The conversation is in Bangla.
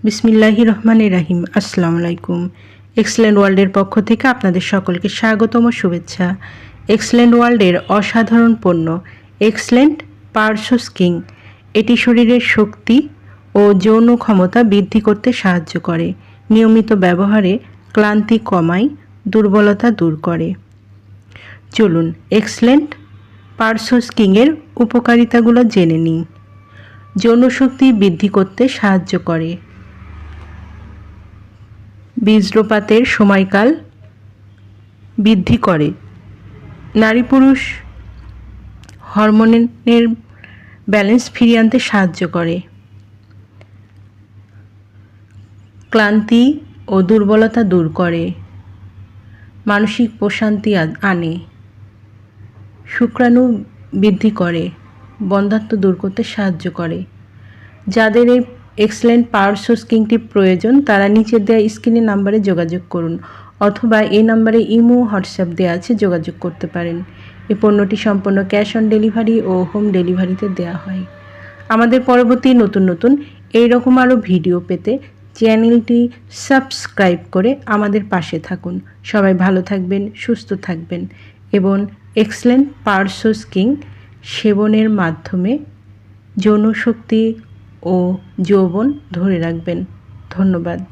বিসমিল্লাহির রহমানির রহিম। আসসালামু আলাইকুম। এক্সেলেন্ট ওয়ার্ল্ডের পক্ষ থেকে আপনাদের সকলকে স্বাগতম ও শুভেচ্ছা। এক্সেলেন্ট ওয়ার্ল্ডের অসাধারণ পণ্য এক্সেলেন্ট পারসোস কিং, এটি শরীরের শক্তি ও যৌন ক্ষমতা বৃদ্ধি করতে সাহায্য করে, নিয়মিত ব্যবহারে ক্লান্তি কমায়, দুর্বলতা দূর করে। চলুন এক্সেলেন্ট পারসোস কিংয়ের উপকারিতাগুলো জেনে নিই। যৌন শক্তি বৃদ্ধি করতে সাহায্য করে, বীর্যপাতের সময়কাল বৃদ্ধি করে, নারী পুরুষ হরমোনের ব্যালেন্স ফিরিয়ে আনতে সাহায্য করে, ক্লান্তি ও দুর্বলতা দূর করে, মানসিক প্রশান্তি আনে, শুক্রাণু বৃদ্ধি করে, বন্ধ্যাত্ব দূর করতে সাহায্য করে। যাদের এই এক্সেলেন্ট পারসোস কিংটি প্রয়োজন তারা নিচে দেওয়া স্ক্রিনের নাম্বারে যোগাযোগ করুন, অথবা এই নাম্বারে ইমো হোয়াটসঅ্যাপ দেওয়া আছে, যোগাযোগ করতে পারেন। এই পণ্যটি সম্পূর্ণ ক্যাশ অন ডেলিভারি ও হোম ডেলিভারিতে দেওয়া হয়। আমাদের পরবর্তী নতুন এইরকম আরও ভিডিও পেতে চ্যানেলটি সাবস্ক্রাইব করে আমাদের পাশে থাকুন। সবাই ভালো থাকবেন, সুস্থ থাকবেন এবং এক্সেলেন্ট পারসোস কিং সেবনের মাধ্যমে যৌন শক্তি ও যৌবন ধরে রাখবেন। ধন্যবাদ।